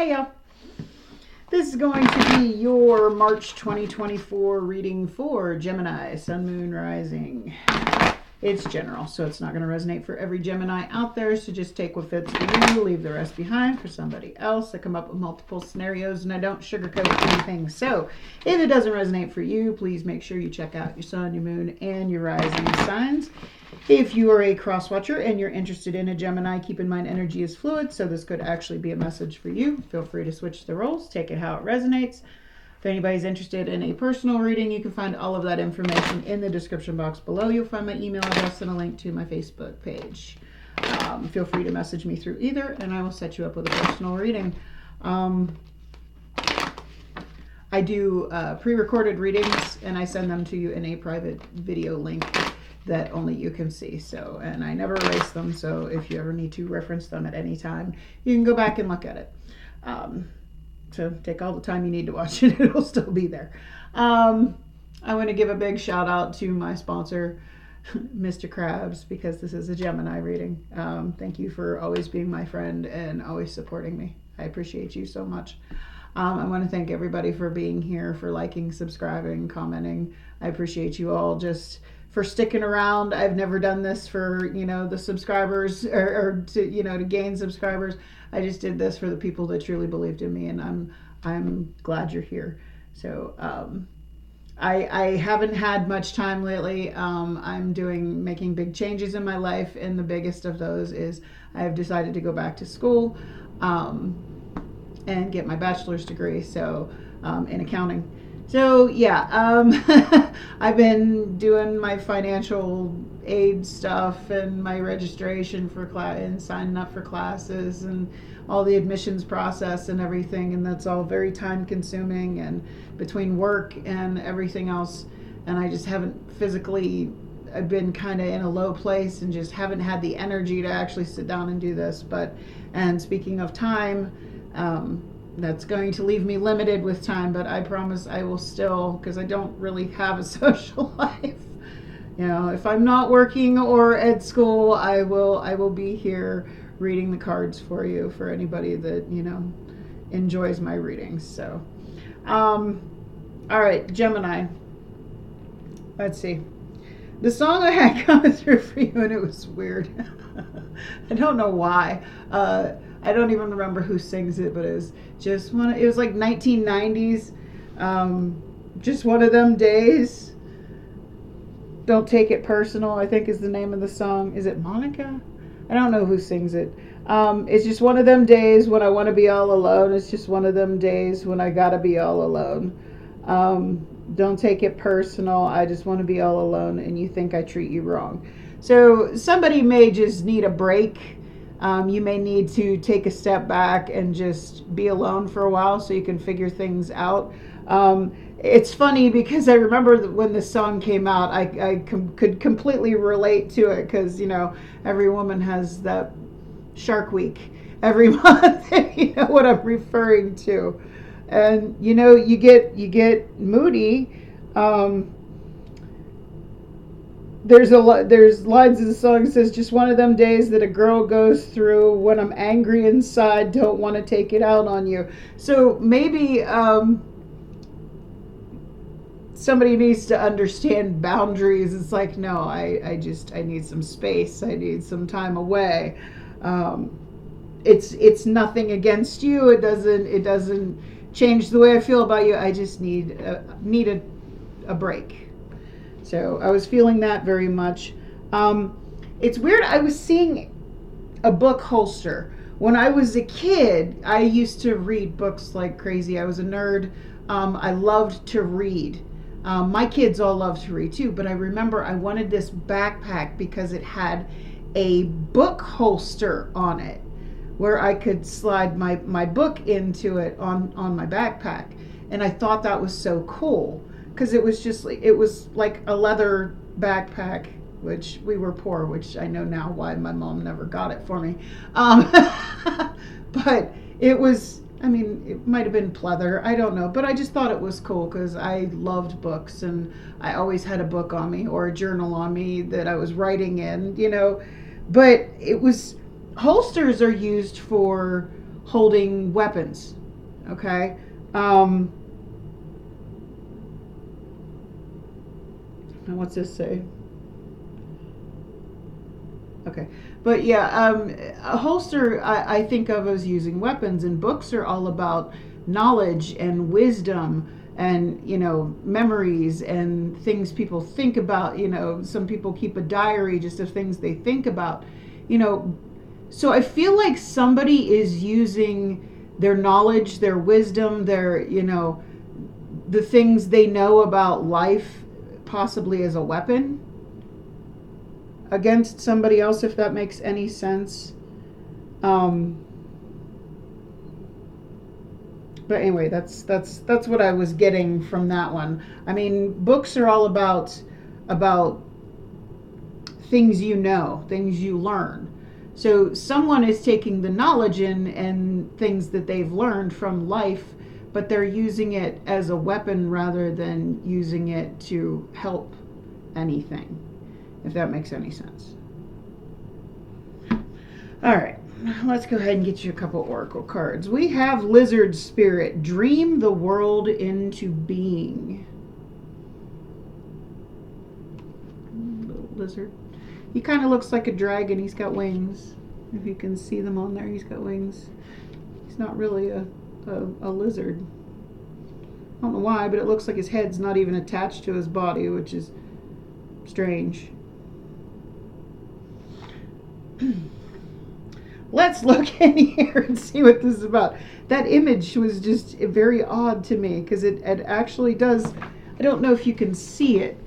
Hiya. This is going to be your March 2024 reading for Gemini, Sun, Moon, Rising. It's general, so it's not going to resonate for every Gemini out there, so just take what fits for you, leave the rest behind for somebody else. I come up with multiple scenarios, and I don't sugarcoat anything. So if it doesn't resonate for you, please make sure you check out your Sun, your Moon, and your Rising signs. If you are a cross-watcher and you're interested in a Gemini, keep in mind energy is fluid, so this could actually be a message for you. Feel free to switch the roles, take it how it resonates. If anybody's interested in a personal reading, you can find all of that information in the description box below. You'll find my email address and a link to my Facebook page. Feel free to message me through either, and I will set you up with a personal reading. I do pre-recorded readings, and I send them to you in a private video link that only you can see. So, and I never erase them, so if you ever need to reference them at any time, you can go back and look at it. So take all the time you need to watch it. It'll still be there. I want to give a big shout out to my sponsor, Mr. Krabs, because this is a Gemini reading. Thank you for always being my friend and always supporting me. I appreciate you so much. I want to thank everybody for being here, for liking, subscribing, commenting. I appreciate you all just for sticking around. I've never done this for, the subscribers or to gain subscribers. I just did this for the people that truly believed in me, and I'm glad you're here. So I haven't had much time lately. I'm making big changes in my life, and the biggest of those is I have decided to go back to school and get my bachelor's degree, so in accounting. So yeah, I've been doing my financial aid stuff and my registration for class and signing up for classes and all the admissions process and everything, and that's all very time consuming and between work and everything else, and I just haven't I've been kind of in a low place and just haven't had the energy to actually sit down and do this. And speaking of time, that's going to leave me limited with time, but I promise I will still, because I don't really have a social life. If I'm not working or at school, I will be here reading the cards for you, for anybody that, enjoys my readings. So, all right, Gemini. Let's see. The song I had coming through for you, and it was weird. I don't know why. I don't even remember who sings it, but it was like 1990s. Just one of them days. Don't Take It Personal, I think is the name of the song. Is it Monica? I don't know who sings it. It's just one of them days when I want to be all alone. It's just one of them days when I gotta be all alone. Don't take it personal. I just want to be all alone, and you think I treat you wrong. So somebody may just need a break. You may need to take a step back and just be alone for a while so you can figure things out. It's funny because I remember when this song came out, I could completely relate to it because, every woman has that Shark Week every month. You know what I'm referring to. And, you get moody. There's lines of the song that says, just one of them days that a girl goes through when I'm angry inside, don't want to take it out on you. So maybe somebody needs to understand boundaries. It's like, no, I need some space. I need some time away. It's nothing against you. It doesn't change the way I feel about you. I just need a break. So I was feeling that very much. It's weird. I was seeing a book holster. When I was a kid, I used to read books like crazy. I was a nerd. I loved to read. My kids all love to read too, but I remember I wanted this backpack because it had a book holster on it where I could slide my book into it on my backpack. And I thought that was so cool. Because it was like a leather backpack, which we were poor, which I know now why my mom never got it for me. But it might have been pleather, I don't know. But I just thought it was cool because I loved books, and I always had a book on me or a journal on me that I was writing in, But holsters are used for holding weapons. Okay. Now what's this say? Okay. But yeah, a holster I think of as using weapons, and books are all about knowledge and wisdom and, you know, memories and things people think about. You know, some people keep a diary just of things they think about, you know. So I feel like somebody is using their knowledge, their wisdom, their, you know, the things they know about life possibly as a weapon against somebody else, if that makes any sense. But anyway, that's what I was getting from that one. I mean, books are all about things you know, things you learn. So someone is taking the knowledge in and things that they've learned from life, but they're using it as a weapon rather than using it to help anything, if that makes any sense. All right, let's go ahead and get you a couple oracle cards. We have Lizard Spirit, dream the world into being. Little lizard. He kind of looks like a dragon. He's got wings. If you can see them on there, he's got wings. He's not really a lizard. I don't know why, but it looks like his head's not even attached to his body, which is strange. Let's look in here and see what this is about. That image was just very odd to me because it actually does. I don't know if you can see it.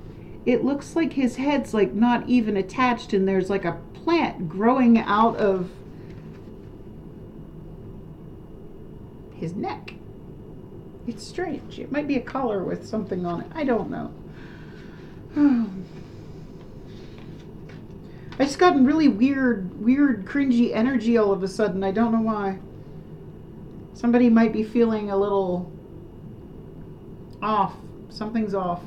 It looks like his head's like not even attached, and there's like a plant growing out of his neck. It's strange. It might be a collar with something on it. I don't know. I just gotten really weird, cringy energy all of a sudden. I don't know why. Somebody might be feeling a little off. Something's off.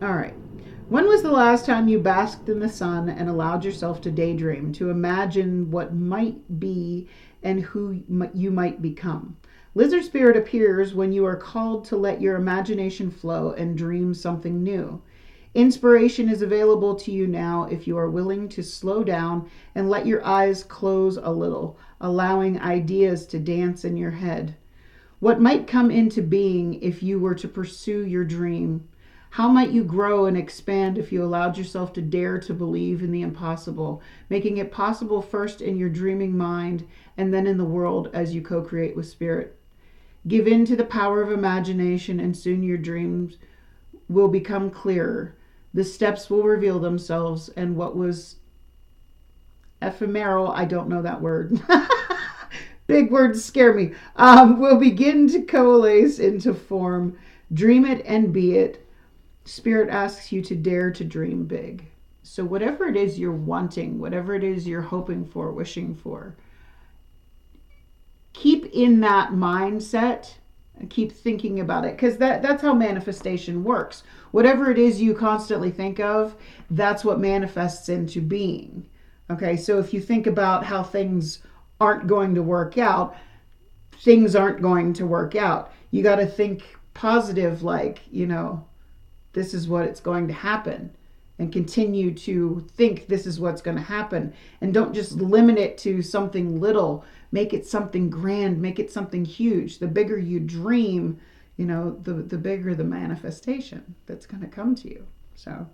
All right. When was the last time you basked in the sun and allowed yourself to daydream, to imagine what might be and who you might become? Lizard Spirit appears when you are called to let your imagination flow and dream something new. Inspiration is available to you now if you are willing to slow down and let your eyes close a little, allowing ideas to dance in your head. What might come into being if you were to pursue your dream? How might you grow and expand if you allowed yourself to dare to believe in the impossible, making it possible first in your dreaming mind and then in the world as you co-create with Spirit? Give in to the power of imagination, and soon your dreams will become clearer. The steps will reveal themselves, and what was ephemeral, I don't know that word. Big words scare me. Will begin to coalesce into form. Dream it and be it. Spirit asks you to dare to dream big. So whatever it is you're wanting, whatever it is you're hoping for, wishing for, keep in that mindset and keep thinking about it, because that's how manifestation works. Whatever it is you constantly think of, that's what manifests into being. Okay, so if you think about how things aren't going to work out, things aren't going to work out. You got to think positive, like, you know, this is what it's going to happen, and continue to think this is what's going to happen, and don't just limit it to something little. Make it something grand, make it something huge. The bigger you dream, you know, the bigger the manifestation that's going to come to you. So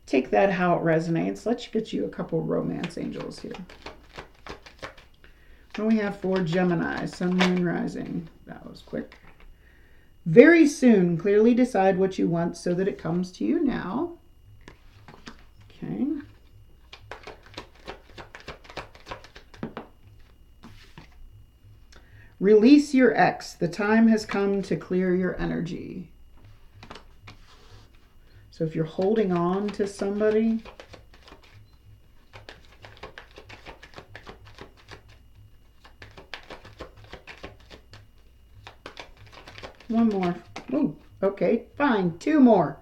take that how it resonates. Let's get you a couple romance angels here. What do we have for Gemini, Sun, Moon, Rising? That was quick. Very soon, clearly decide what you want so that it comes to you now. Okay. Release your ex. The time has come to clear your energy. So if you're holding on to somebody, one more. Oh, okay, fine. Two more.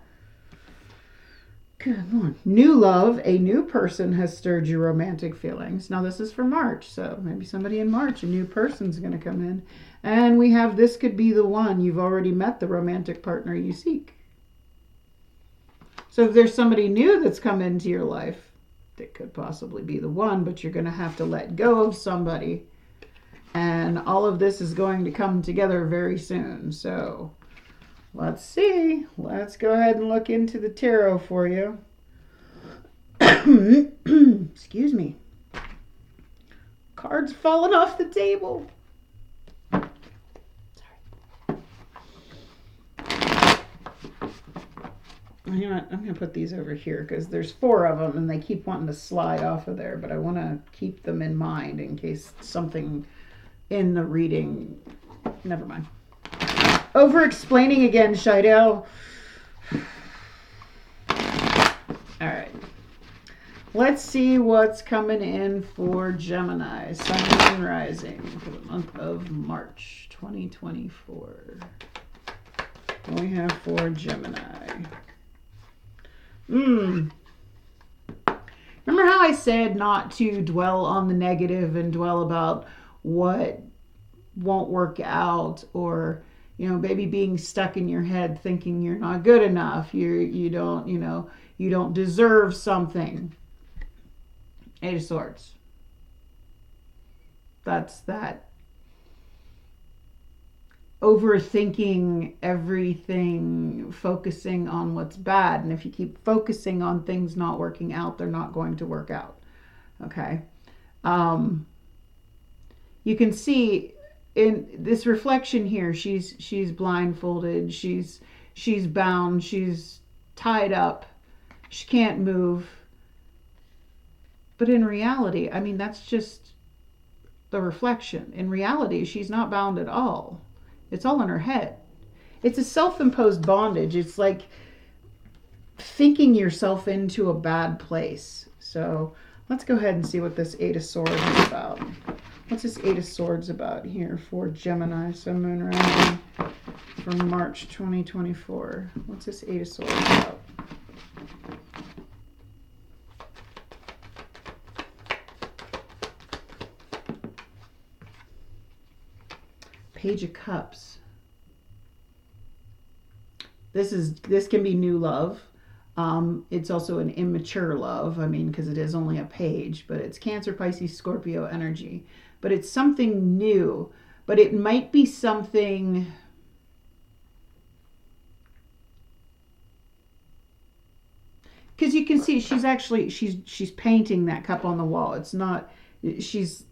Good Lord. New love, a new person has stirred your romantic feelings. Now this is for March, so maybe somebody in March, a new person's going to come in. And we have this could be the one. You've already met the romantic partner you seek. So if there's somebody new that's come into your life, that could possibly be the one, but you're going to have to let go of somebody. And all of this is going to come together very soon. So let's see. Let's go ahead and look into the tarot for you. Excuse me. Cards falling off the table. You know what? I'm going to put these over here because there's 4 of them and they keep wanting to slide off of there, but I want to keep them in mind in case something in the reading. Never mind. Over explaining again, Shidell. All right. Let's see what's coming in for Gemini, Sun, Moon, Rising for the month of March 2024. What do we have for Gemini? Remember how I said not to dwell on the negative and dwell about what won't work out, or maybe being stuck in your head thinking you're not good enough, you don't deserve something. 8 of Swords. That's that overthinking everything, focusing on what's bad. And if you keep focusing on things not working out, they're not going to work out. Okay. You can see in this reflection here, she's blindfolded, she's bound, she's tied up, she can't move. But in reality, I mean, that's just the reflection. In reality, she's not bound at all. It's all in her head. It's a self-imposed bondage. It's like thinking yourself into a bad place. So let's go ahead and see what this 8 of Swords is about. What's this 8 of Swords about here for Gemini, Sun, Moon, Rising for March 2024? What's this 8 of Swords about? Page of Cups. This can be new love. It's also an immature love. I mean, because it is only a page, but it's Cancer, Pisces, Scorpio energy. But it's something new. But it might be something. Because you can see she's painting that cup on the wall. It's not. She's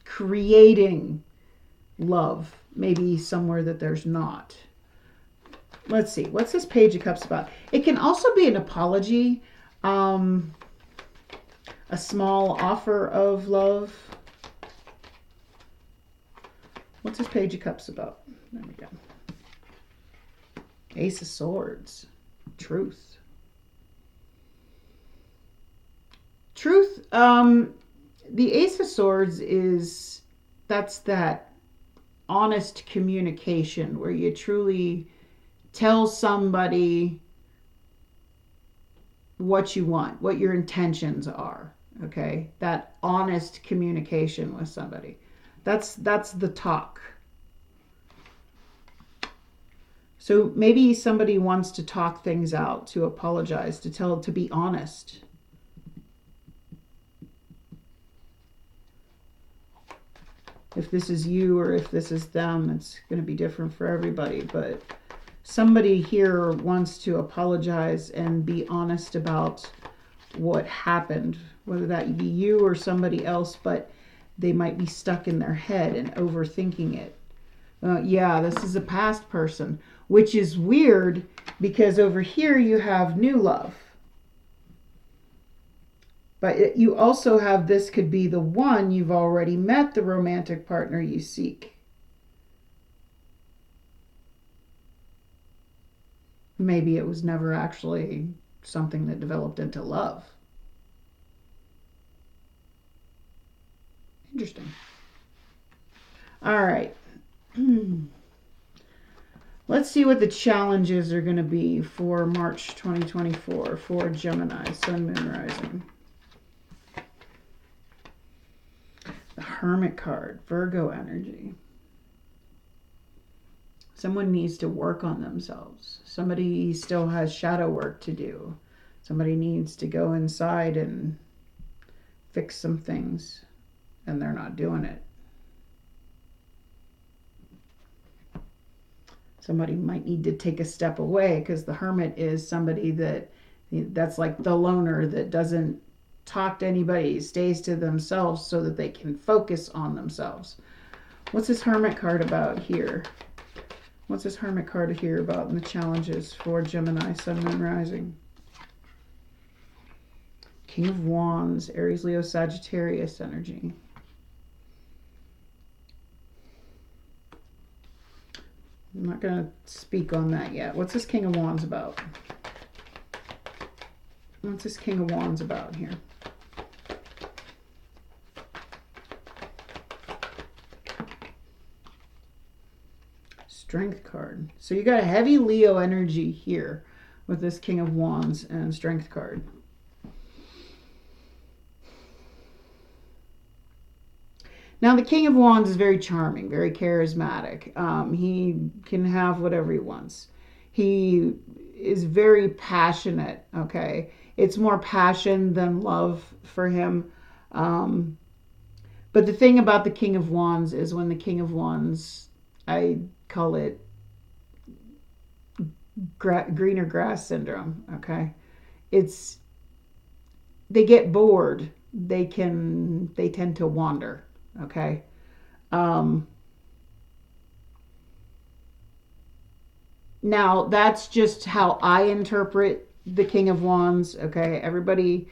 creating love, maybe somewhere that there's not. Let's see. What's this Page of Cups about? It can also be an apology, a small offer of love. What's this Page of Cups about? There we go. Ace of Swords. Truth. Truth. The Ace of Swords that's that honest communication where you truly tell somebody what you want, what your intentions are. Okay, that honest communication with somebody. That's the talk. So maybe somebody wants to talk things out, to apologize, to be honest. If this is you or if this is them, it's going to be different for everybody. But somebody here wants to apologize and be honest about what happened, whether that be you or somebody else, but they might be stuck in their head and overthinking it. Yeah, this is a past person, which is weird because over here you have new love. But you also have, this could be the one. You've already met the romantic partner you seek. Maybe it was never actually something that developed into love. Interesting. All right. Let's see what the challenges are going to be for March 2024 for Gemini, Sun, Moon, Rising. The Hermit card, Virgo energy. Someone needs to work on themselves. Somebody still has shadow work to do. Somebody needs to go inside and fix some things, and they're not doing it. Somebody might need to take a step away, because the Hermit is somebody that's like the loner that doesn't talk to anybody, stays to themselves so that they can focus on themselves. What's this Hermit card about here? What's this Hermit card here about in the challenges for Gemini, Sun, Moon, Rising? King of Wands, Aries, Leo, Sagittarius energy. I'm not going to speak on that yet. What's this King of Wands about? What's this King of Wands about here? Strength card. So you got a heavy Leo energy here with this King of Wands and Strength card. Now, the King of Wands is very charming, very charismatic. He can have whatever he wants. He is very passionate, okay? It's more passion than love for him. But the thing about the King of Wands is when the King of Wands, I call it greener grass syndrome, okay? They get bored. They tend to wander. Okay. Now, that's just how I interpret the King of Wands. Okay. Everybody,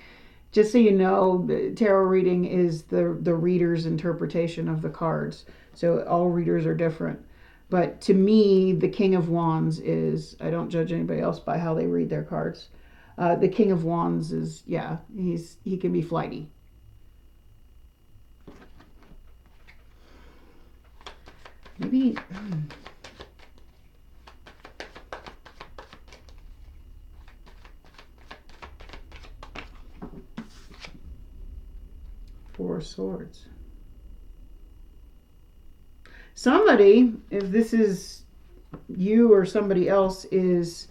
just so you know, the tarot reading is the reader's interpretation of the cards. So all readers are different. But to me, the King of Wands is, I don't judge anybody else by how they read their cards. The King of Wands is, yeah, he can be flighty. Maybe Four of Swords. Somebody, if this is you or somebody else, is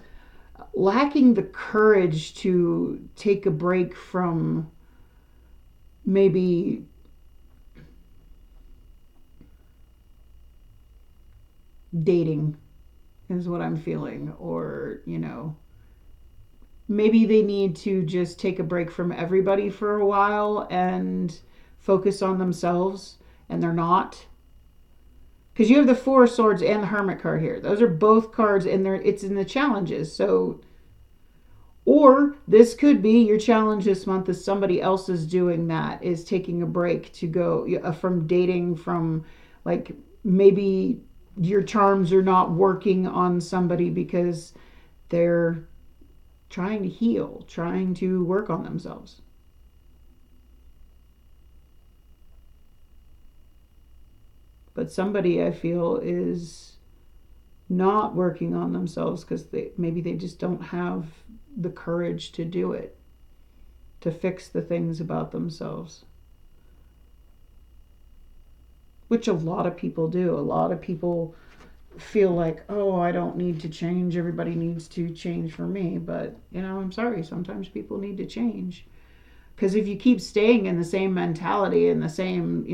lacking the courage to take a break from maybe dating, is what I'm feeling. Or, maybe they need to just take a break from everybody for a while and focus on themselves, and they're not. Because you have the Four of Swords and the Hermit card here. Those are both cards, and it's in the challenges. So, or this could be your challenge this month is somebody else is doing that, is taking a break to go from dating, from like maybe your charms are not working on somebody because they're trying to heal, trying to work on themselves. But somebody, I feel, is not working on themselves because maybe they just don't have the courage to do it, to fix the things about themselves. Which a lot of people do. A lot of people feel like, oh, I don't need to change. Everybody needs to change for me. But, I'm sorry. Sometimes people need to change. Because if you keep staying in the same mentality and the same,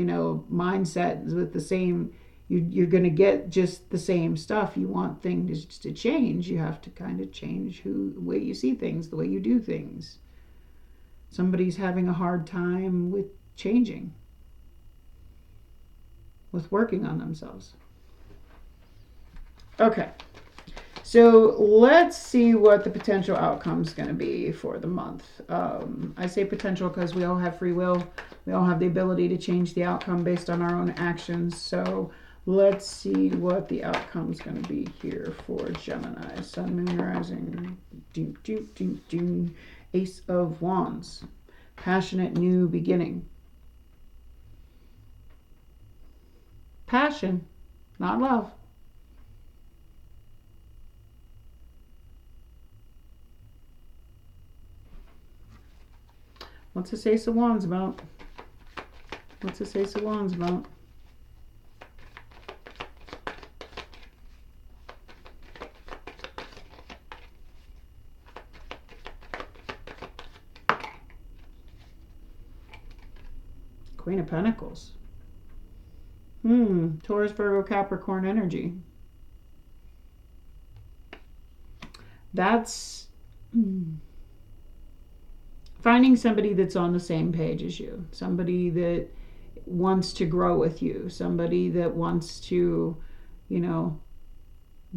mindset with the same, you're going to get just the same stuff. You want things to change. You have to kind of change the way you see things, the way you do things. Somebody's having a hard time with changing, with working on themselves. Okay. So let's see what the potential outcome is going to be for the month. I say potential because we all have free will. We all have the ability to change the outcome based on our own actions. So let's see what the outcome is going to be here for Gemini. Sun, Moon, Rising. Ace of Wands. Passionate new beginning. Passion, not love. What's this Ace of Wands about? What's this Ace of Wands about? Queen of Pentacles. Taurus, Virgo, Capricorn energy. That's finding somebody that's on the same page as you. Somebody that wants to grow with you. Somebody that wants to,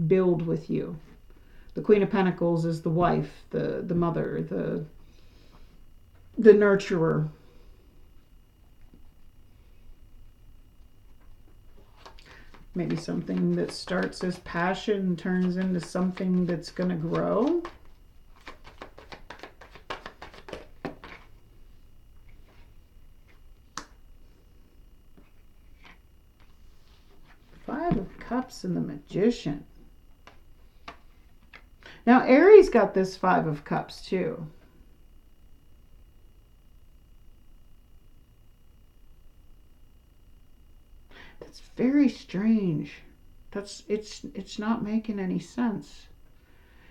build with you. The Queen of Pentacles is the wife, the mother, the nurturer. Maybe something that starts as passion turns into something that's going to grow. Five of Cups and the Magician. Now, Aries got this Five of Cups too. That's very strange. It's not making any sense.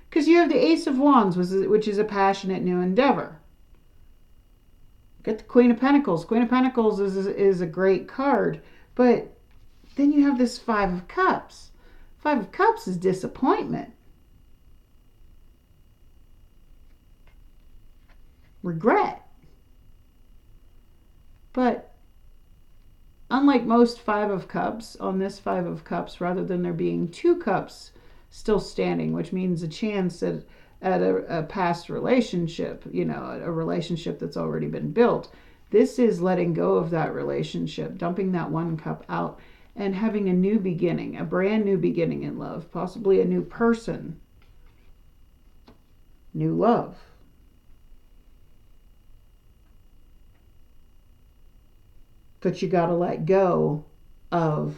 Because you have the Ace of Wands, which is a passionate new endeavor. Get the Queen of Pentacles. Queen of Pentacles is a great card, but then you have this Five of Cups. Five of Cups is disappointment. Regret. But unlike most Five of Cups, on this Five of Cups, rather than there being two cups still standing, which means a chance at a past relationship, a relationship that's already been built, this is letting go of that relationship, dumping that one cup out, and having a new beginning, a brand new beginning in love, possibly a new person, new love. But you got to let go of.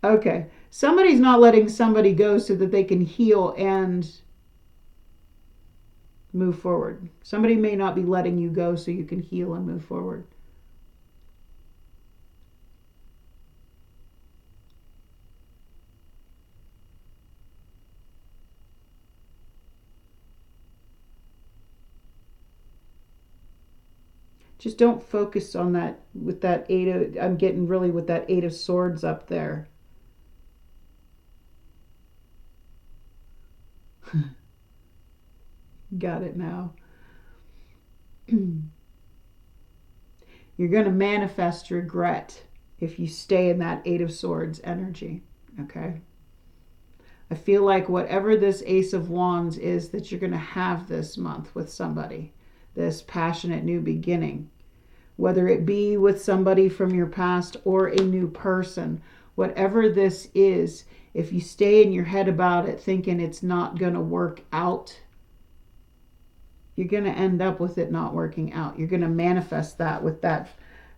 Okay. Somebody's not letting somebody go so that they can heal and move forward. Somebody may not be letting you go so you can heal and move forward. Just don't focus on that with that I'm getting really with that Eight of Swords up there. Got it now. You're going to manifest regret if you stay in that Eight of Swords energy, okay? I feel like whatever this Ace of Wands is that you're going to have this month with somebody, this passionate new beginning, whether it be with somebody from your past or a new person, whatever this is, if you stay in your head about it thinking it's not going to work out, you're going to end up with it not working out. You're going to manifest that with that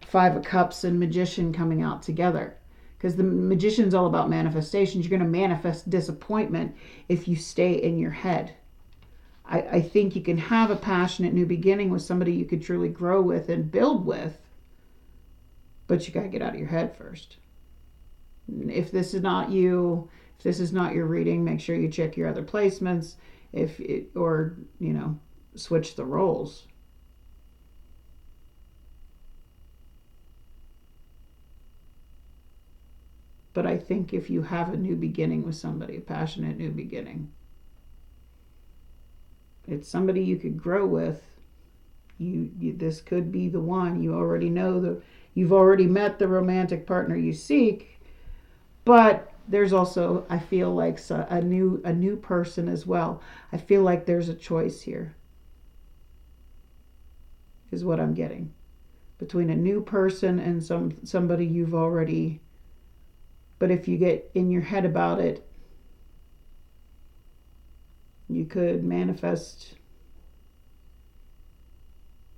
Five of Cups and Magician coming out together. Because the Magician's all about manifestations. You're going to manifest disappointment if you stay in your head. I think you can have a passionate new beginning with somebody you could truly grow with and build with, but you got to get out of your head first. If this is not you, if this is not your reading, make sure you check your other placements, or switch the roles. But I think if you have a new beginning with somebody, a passionate new beginning, it's somebody you could grow with. This could be the one. You already know you've already met the romantic partner you seek, but there's also, I feel like, a new person as well. I feel like there's a choice here, is what I'm getting, between a new person and somebody you've already. But if you get in your head about it, you could manifest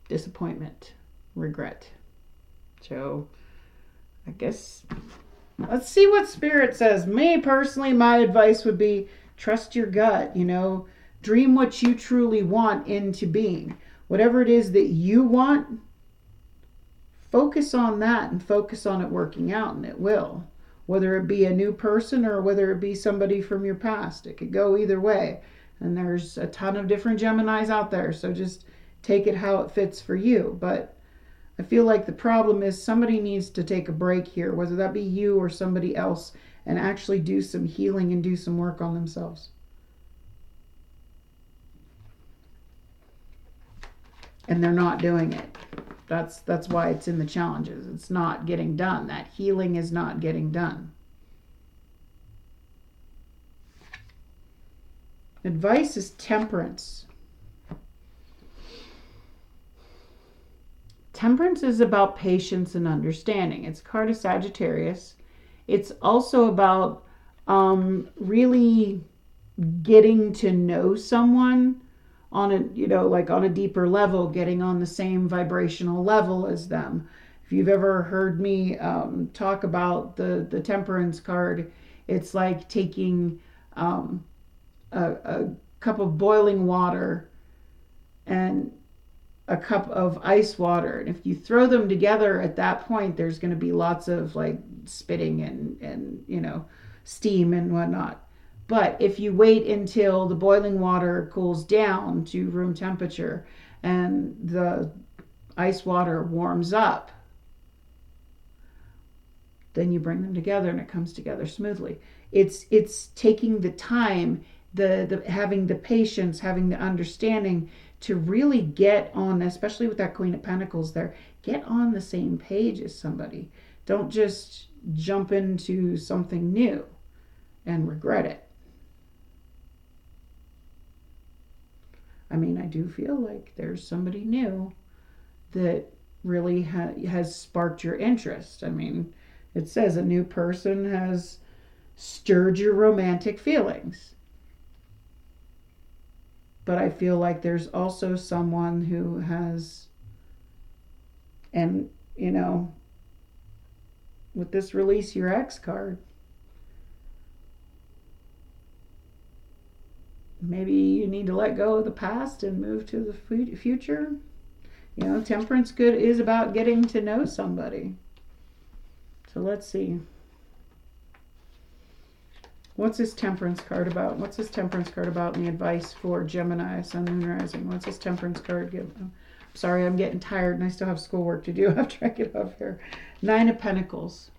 disappointment, regret. So I guess let's see what Spirit says. Me personally, my advice would be trust your gut. Dream what you truly want into being. Whatever it is that you want, focus on that and focus on it working out, and it will. Whether it be a new person or whether it be somebody from your past, it could go either way. And there's a ton of different Geminis out there, so just take it how it fits for you. But I feel like the problem is somebody needs to take a break here, whether that be you or somebody else, and actually do some healing and do some work on themselves. And they're not doing it. That's why it's in the challenges. It's not getting done. That healing is not getting done. Advice is temperance. Temperance is about patience and understanding. It's a card of Sagittarius. It's also about really getting to know someone on a, like on a deeper level, getting on the same vibrational level as them. If you've ever heard me talk about the temperance card, it's like taking a cup of boiling water and a cup of ice water, and if you throw them together at that point, there's going to be lots of like spitting and steam and whatnot. But if you wait until the boiling water cools down to room temperature and the ice water warms up, then you bring them together and it comes together smoothly. It's taking the time, the having the patience, having the understanding to really get on, especially with that Queen of Pentacles there, get on the same page as somebody. Don't just jump into something new and regret it. I mean, I do feel like there's somebody new that really has sparked your interest. I mean, it says a new person has stirred your romantic feelings. But I feel like there's also someone who has, and with this release your ex card, maybe you need to let go of the past and move to the future. Temperance is about getting to know somebody. So let's see. What's this temperance card about? What's this temperance card about in the advice for Gemini, Sun, Moon, Rising? What's this temperance card give? I'm sorry, I'm getting tired and I still have schoolwork to do after I get off here. 9 of Pentacles.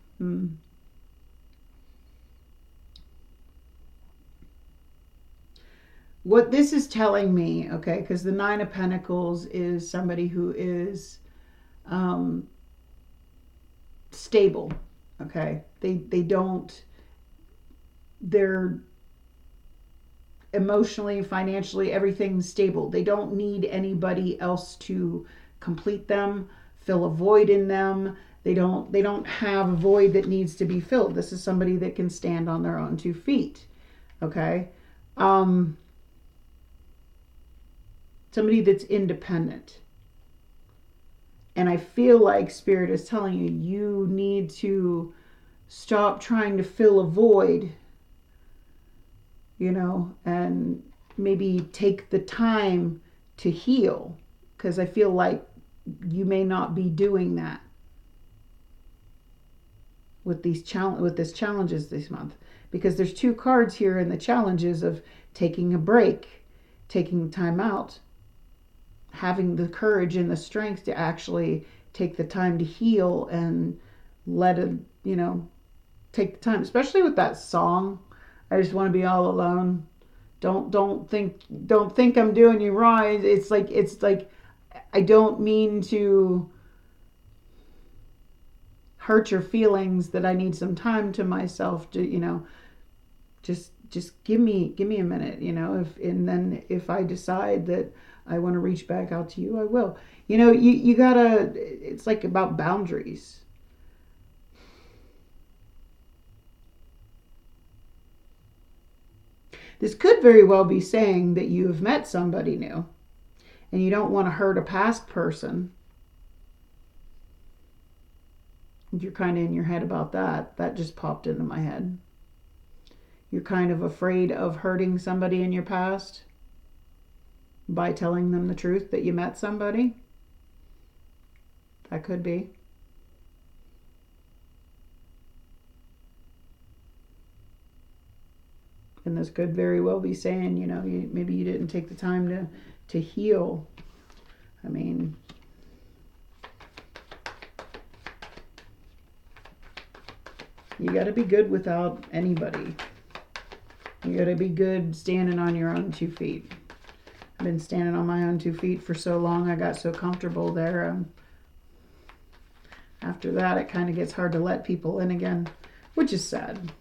What this is telling me, okay, because the 9 of Pentacles is somebody who is stable, okay? They're emotionally, financially, everything's stable. They don't need anybody else to complete them, fill a void in them. They don't have a void that needs to be filled. This is somebody that can stand on their own 2 feet, okay? Somebody that's independent. And I feel like Spirit is telling you, you need to stop trying to fill a void, and maybe take the time to heal. Because I feel like you may not be doing that with this challenges this month. Because there's 2 cards here in the challenges of taking a break, taking time out, having the courage and the strength to actually take the time to heal and let it, take the time, especially with that song, I just want to be all alone. Don't think I'm doing you wrong. It's like I don't mean to hurt your feelings, that I need some time to myself to, just give me a minute, if I decide that I want to reach back out to you, I will. You gotta, it's like about boundaries. This could very well be saying that you have met somebody new and you don't want to hurt a past person. You're kind of in your head about that. That just popped into my head. You're kind of afraid of hurting somebody in your past. by telling them the truth that you met somebody. That could be. And this could very well be saying, you know, maybe you didn't take the time to heal. I mean, you got to be good without anybody. You got to be good standing on your own 2 feet. I've been standing on my own 2 feet for so long. I got so comfortable there. After that, it kind of gets hard to let people in again, which is sad.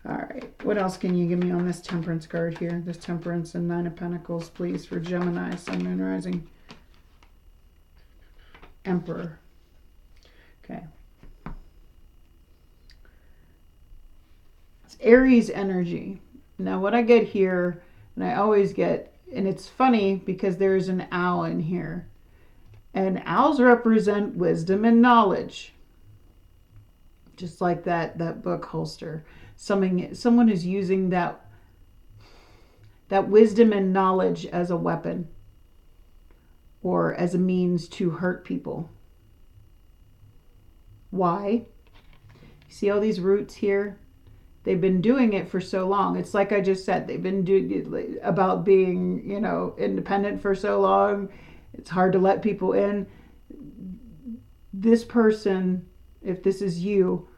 All right. What else can you give me on this Temperance card here? This Temperance and 9 of Pentacles, please, for Gemini, Sun, Moon, Rising. Emperor. Okay. It's Aries energy. Now, what I get here, and I always get, and it's funny because there's an owl in here. And owls represent wisdom and knowledge. Just like that book holster. Someone is using that wisdom and knowledge as a weapon or as a means to hurt people. Why? See all these roots here? They've been doing it for so long. It's like I just said, they've been doing about being, you know, independent for so long. It's hard to let people in. This person, if this is you,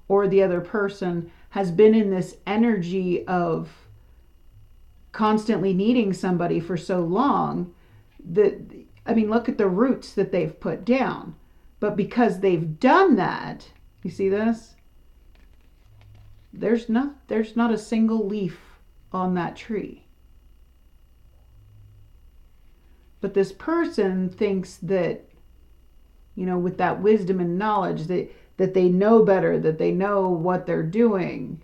or the other person, has been in this energy of constantly needing somebody for so long that, I mean, look at the roots that they've put down. But because they've done that, you see this? There's not a single leaf on that tree. But this person thinks that, you know, with that wisdom and knowledge, that they know better, that they know what they're doing.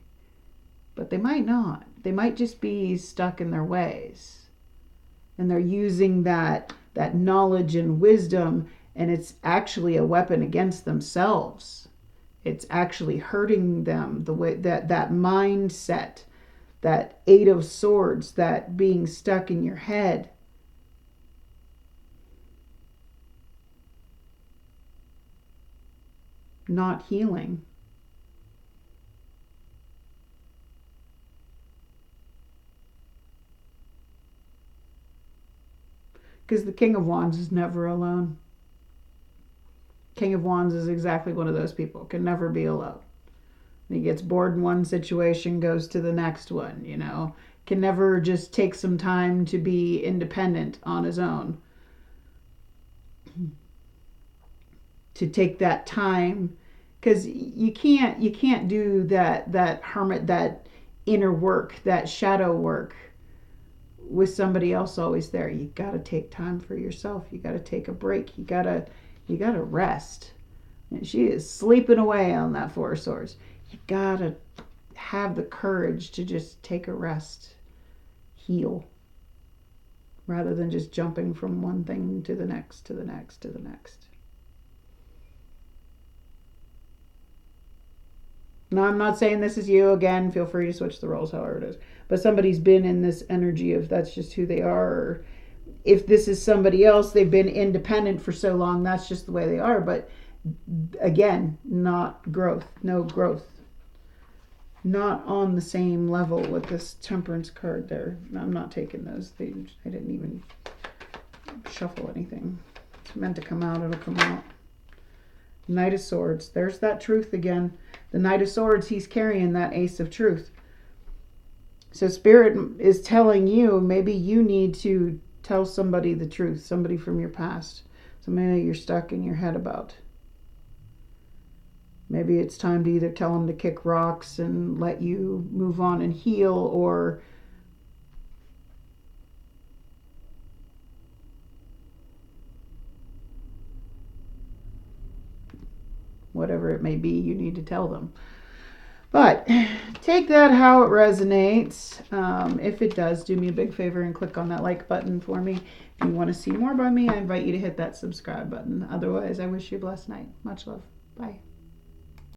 But they might not. They might just be stuck in their ways. And they're using that knowledge and wisdom, and it's actually a weapon against themselves. It's actually hurting them, the way that mindset, that 8 of Swords, that being stuck in your head. Not healing. Because the King of Wands is never alone. King of Wands is exactly one of those people. Can never be alone. He gets bored in one situation, goes to the next one, you know. Can never just take some time to be independent on his own. To take that time, because you can't do that hermit, that inner work, that shadow work with somebody else always there. You got to take time for yourself. You got to take a break. You got to rest. And she is sleeping away on that 4 of Swords. You got to have the courage to just take a rest, heal, rather than just jumping from one thing to the next, to the next, to the next. Now, I'm not saying this is you. Again, feel free to switch the roles, however it is. But somebody's been in this energy of that's just who they are. Or if this is somebody else, they've been independent for so long, that's just the way they are. But again, not growth. No growth. Not on the same level with this Temperance card there. I'm not taking those. I didn't even shuffle anything. It's meant to come out. It'll come out. Knight of Swords. There's that truth again. The Knight of Swords, he's carrying that Ace of Truth. So Spirit is telling you, maybe you need to tell somebody the truth, somebody from your past, somebody that you're stuck in your head about. Maybe it's time to either tell them to kick rocks and let you move on and heal, or whatever it may be, you need to tell them. But take that how it resonates. If it does, do me a big favor and click on that like button for me. If you want to see more by me, I invite you to hit that subscribe button. Otherwise, I wish you a blessed night. Much love. Bye.